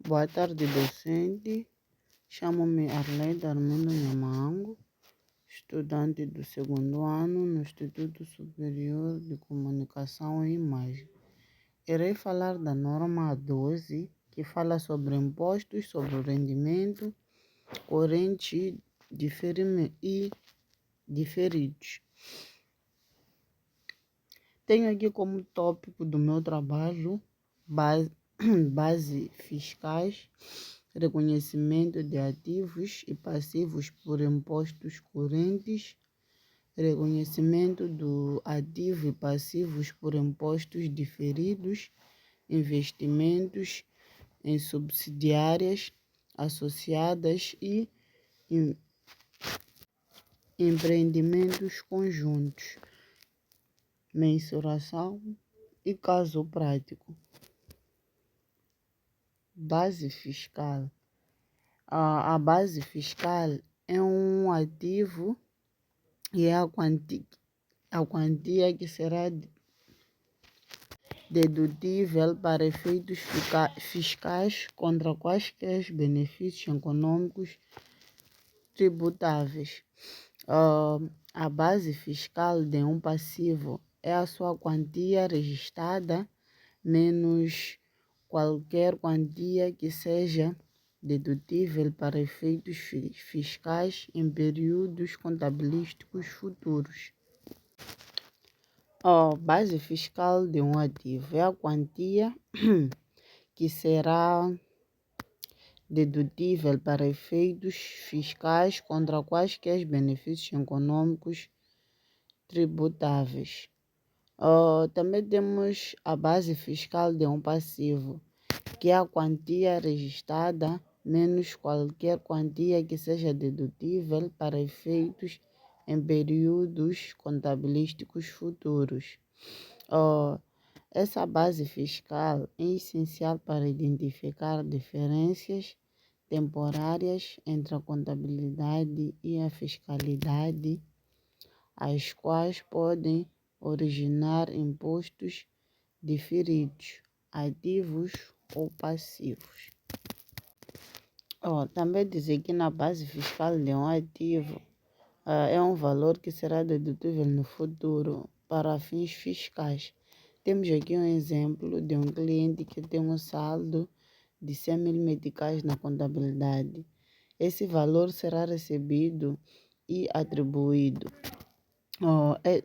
Boa tarde, docente. Chamo-me Arleida Armando Nhamango, estudante do segundo ano no Instituto Superior de Comunicação e Imagem. Irei falar da norma 12, que fala sobre impostos sobre o rendimento, corrente e diferidos. Tenho aqui como tópico do meu trabalho base fiscais, reconhecimento de ativos e passivos por impostos correntes, reconhecimento do ativo e passivos por impostos diferidos, investimentos em subsidiárias associadas e empreendimentos conjuntos, mensuração e caso prático. Base fiscal. A base fiscal é um ativo e é a quantia que será dedutível para efeitos fiscais contra quaisquer benefícios econômicos tributáveis. A base fiscal de um passivo é a sua quantia registrada menos qualquer quantia que seja dedutível para efeitos fiscais em períodos contabilísticos futuros. A base fiscal de um ativo é a quantia que será dedutível para efeitos fiscais contra quaisquer benefícios econômicos tributáveis. Também temos a base fiscal de um passivo, que é a quantia registrada menos qualquer quantia que seja dedutível para efeitos em períodos contabilísticos futuros. Essa base fiscal é essencial para identificar diferenças temporárias entre a contabilidade e a fiscalidade, as quais podem originar impostos diferidos, ativos ou passivos. Também dizer que na base fiscal de um ativo é um valor que será dedutível no futuro para fins fiscais. Temos aqui um exemplo de um cliente que tem um saldo de 100 mil meticais na contabilidade. Esse valor será recebido e atribuído.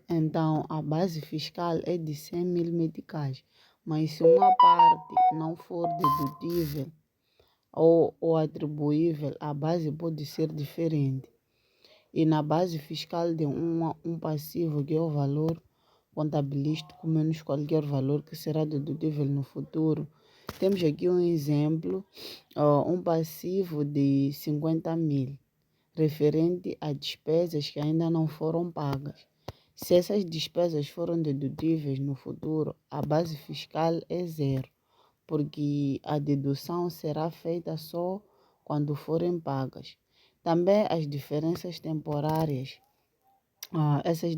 Então, a base fiscal é de 100 mil meticais, mas se uma parte não for dedutível ou atribuível, a base pode ser diferente. E na base fiscal de um passivo, que é o valor contabilístico menos qualquer valor que será dedutível no futuro, temos aqui um exemplo, um passivo de 50 mil, referente a despesas que ainda não foram pagas. Se essas despesas foram dedutíveis no futuro, a base fiscal é zero, porque a dedução será feita só quando forem pagas. Também as diferenças temporárias, essas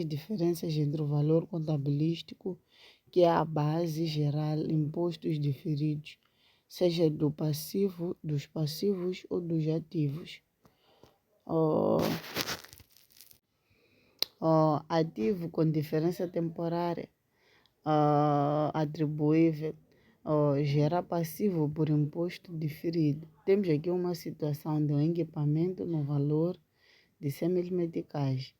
diferenças entre o valor contabilístico, que é a base geral, impostos diferidos, seja dos passivos ou dos ativos. Ativo com diferença temporária atribuível gera passivo por imposto diferido. Temos aqui uma situação de um equipamento no valor de 100 mil meticais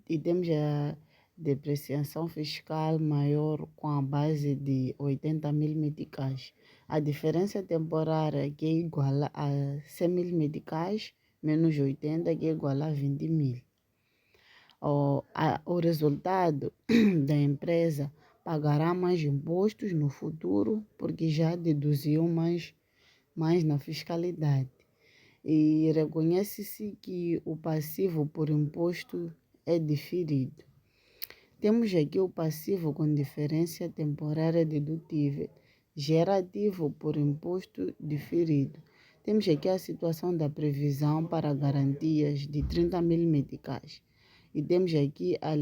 e temos a depreciação fiscal maior com a base de 80 mil meticais. A diferença temporária, que é igual a 100 mil meticais menos 80, que é igual a 20 mil. O resultado da empresa pagará mais impostos no futuro, porque já deduziu mais na fiscalidade. E reconhece-se que o passivo por imposto é diferido. Temos aqui o passivo com diferença temporária dedutível, gera ativo por imposto diferido. Temos aqui a situação da previsão para garantias de 30 mil meticais. E temos aqui a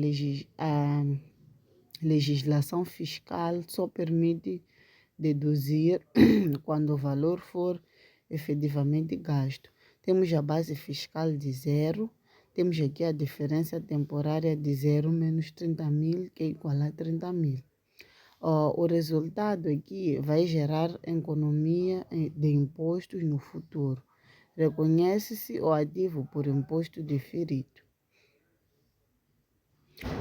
legislação fiscal só permite deduzir quando o valor for efetivamente gasto. Temos a base fiscal de zero, temos aqui a diferença temporária de 0 menos 30 mil, que é igual a 30 mil. O resultado aqui vai gerar economia de impostos no futuro. Reconhece-se o ativo por imposto diferido.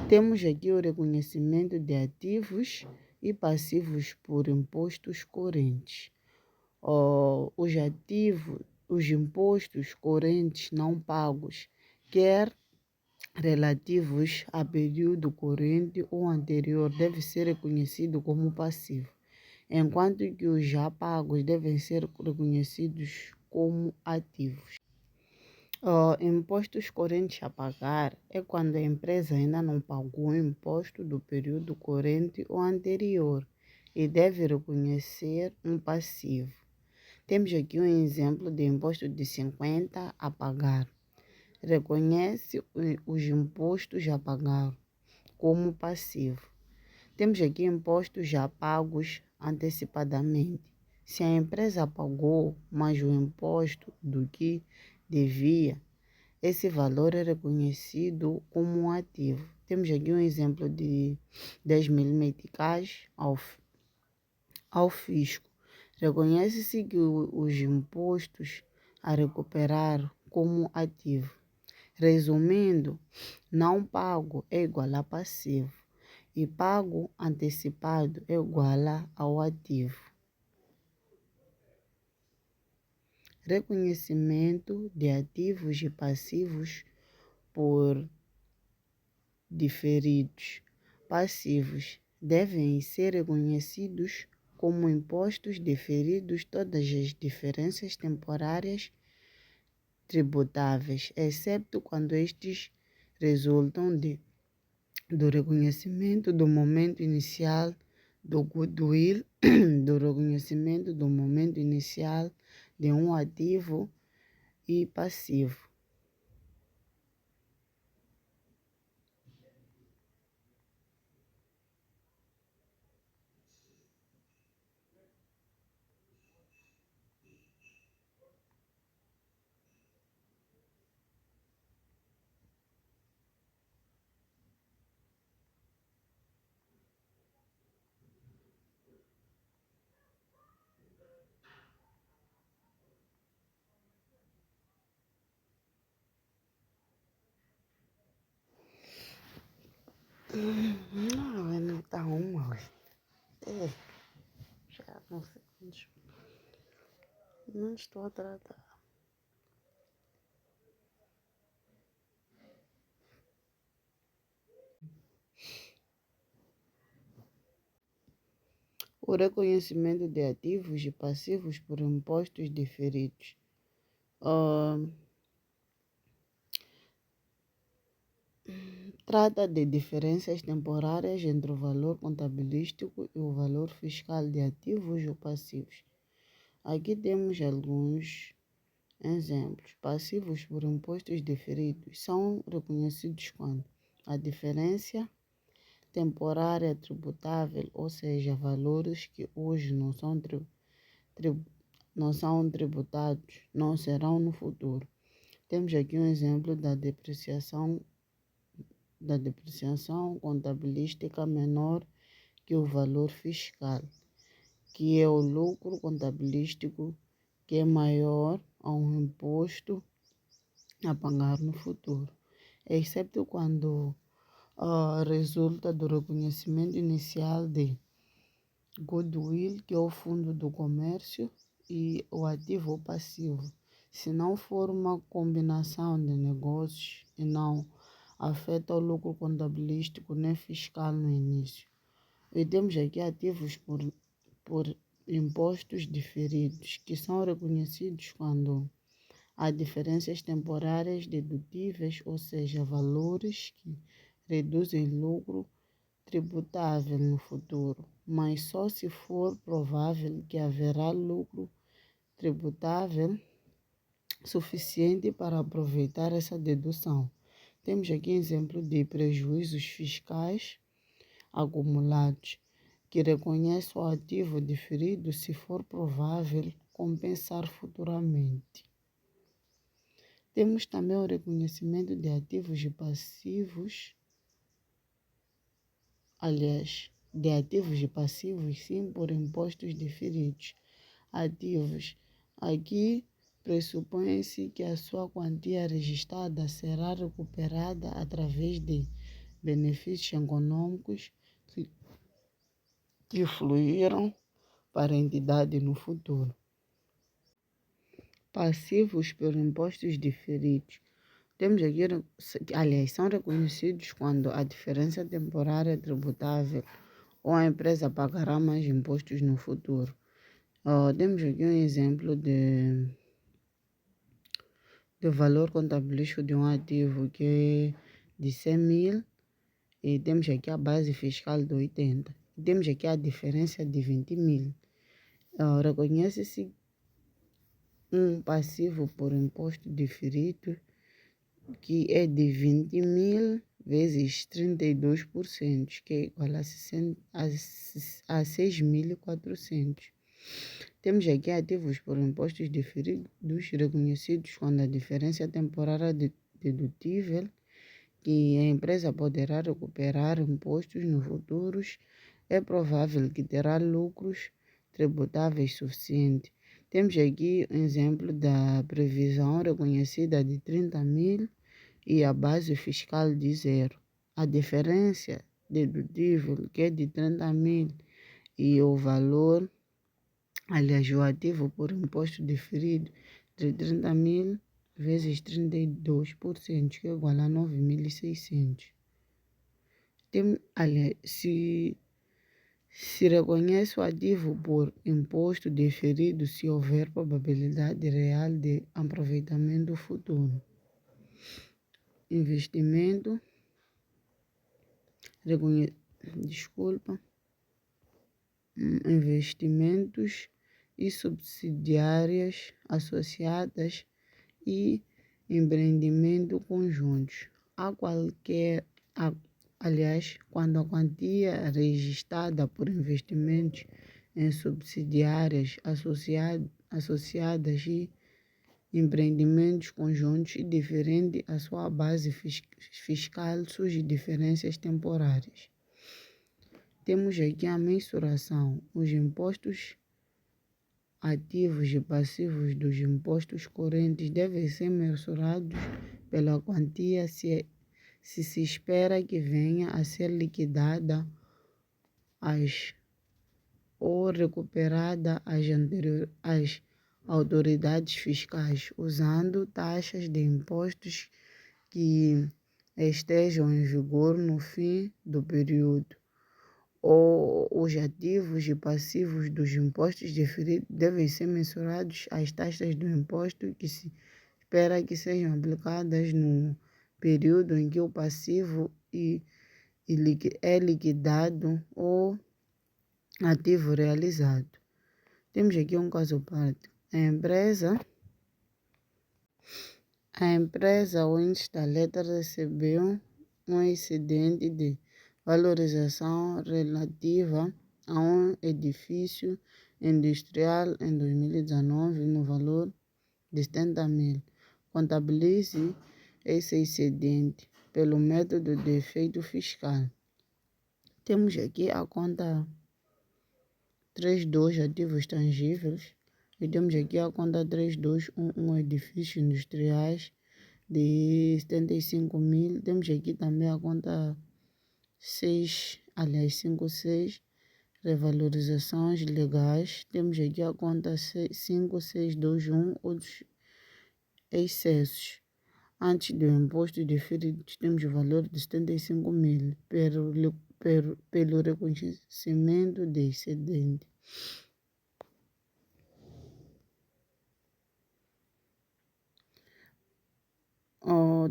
Temos aqui o reconhecimento de ativos e passivos por impostos correntes. Os impostos correntes não pagos, quer relativos a período corrente ou anterior, deve ser reconhecido como passivo, enquanto que os já pagos devem ser reconhecidos como ativos. Impostos correntes a pagar é quando a empresa ainda não pagou o imposto do período corrente ou anterior e deve reconhecer um passivo. Temos aqui um exemplo de imposto de 50 a pagar. Reconhece os impostos a pagar como passivo. Temos aqui impostos já pagos antecipadamente. Se a empresa pagou mais o imposto do que devia, esse valor é reconhecido como um ativo. Temos aqui um exemplo de 10 mil meticais ao fisco. Reconhece-se que os impostos a recuperar como ativo. Resumindo, não pago é igual a passivo e pago antecipado é igual ao ativo. Reconhecimento de ativos e passivos por diferidos. Passivos devem ser reconhecidos como impostos diferidos todas as diferenças temporárias tributáveis, exceto quando estes resultam do reconhecimento do momento inicial do goodwill, do reconhecimento do momento inicial de um ativo e passivo. Não está uma hoje. Já não sei quantos. Não estou a tratar. O reconhecimento de ativos e passivos por impostos diferidos. Trata de diferenças temporárias entre o valor contabilístico e o valor fiscal de ativos ou passivos. Aqui temos alguns exemplos. Passivos por impostos diferidos são reconhecidos quando a diferença temporária tributável, ou seja, valores que hoje não são tributados, não serão no futuro. Temos aqui um exemplo da depreciação contabilística menor que o valor fiscal, que é o lucro contabilístico que é maior a um imposto a pagar no futuro, exceto quando resulta do reconhecimento inicial de goodwill, que é o fundo do comércio, e o ativo ou passivo. Se não for uma combinação de negócios e não afeta o lucro contabilístico nem fiscal no início. E temos aqui ativos por impostos diferidos, que são reconhecidos quando há diferenças temporárias dedutíveis, ou seja, valores que reduzem lucro tributável no futuro, mas só se for provável que haverá lucro tributável suficiente para aproveitar essa dedução. Temos aqui exemplo de prejuízos fiscais acumulados. que reconhece o ativo diferido se for provável compensar futuramente. Temos também o reconhecimento de ativos e passivos, de ativos e passivos, sim, por impostos diferidos. Ativos. Aqui pressupõe-se que a sua quantia registrada será recuperada através de benefícios econômicos que fluíram para a entidade no futuro. Passivos por impostos diferidos. Temos aqui, são reconhecidos quando a diferença temporária tributável ou a empresa pagará mais impostos no futuro. Temos aqui um exemplo de valor contabilístico de um ativo que é de 100 mil e temos aqui a base fiscal de 80. Temos aqui a diferença de 20 mil. Reconhece-se um passivo por imposto diferido que é de 20 mil vezes 32%, que é igual a 6.400. Temos aqui ativos por impostos diferidos reconhecidos quando a diferença temporária dedutível que a empresa poderá recuperar impostos no futuro é provável que terá lucros tributáveis suficientes. Temos aqui um exemplo da previsão reconhecida de 30 mil e a base fiscal de zero. A diferença dedutível, que é de 30 mil, e o valor, o ativo por imposto diferido de 30 mil vezes 32%, que é igual a 9.600. Se reconhece o ativo por imposto diferido se houver probabilidade real de aproveitamento futuro. Investimentos e subsidiárias associadas e empreendimento conjuntos. Quando a quantia registrada por investimentos em subsidiárias associadas e empreendimentos conjuntos e diferente a sua base fiscal, surgem diferenças temporárias. Temos aqui a mensuração. Os impostos ativos e passivos dos impostos correntes devem ser mensurados pela quantia se espera que venha a ser liquidada ou recuperada às autoridades fiscais, usando taxas de impostos que estejam em vigor no fim do período. Os ativos e passivos dos impostos diferidos devem ser mensurados às taxas do imposto que se espera que sejam aplicadas no período em que o passivo é liquidado ou ativo realizado. Temos aqui um caso prático. A empresa ou ente da letra recebeu um excedente de valorização relativa a um edifício industrial em 2019 no valor de 70 mil. Contabilize esse excedente pelo método de efeito fiscal. Temos aqui a conta 32 ativos tangíveis e temos aqui a conta 3211 edifícios industriais de 75 mil. Temos aqui também a conta 56 revalorizações legais. Temos aqui a conta 5621 outros excessos. Antes do imposto diferido, temos o valor de 75 mil pelo reconhecimento de excedente.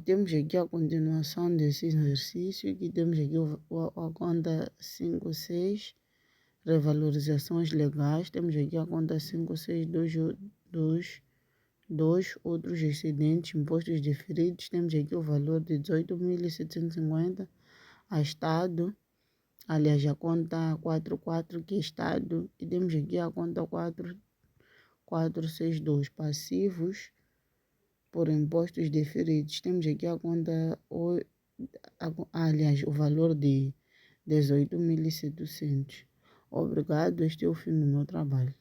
Temos aqui a continuação desse exercício, que temos aqui a conta 56, revalorizações legais. Temos aqui a conta 5622, outros excedentes, impostos diferidos. Temos aqui o valor de 18.750 a Estado, Aliás, a conta 44 que é Estado, e temos aqui a conta 4462 passivos por impostos deferidos. Temos aqui a conta, aliás, o valor de 18.700. Obrigado, este é o fim do meu trabalho.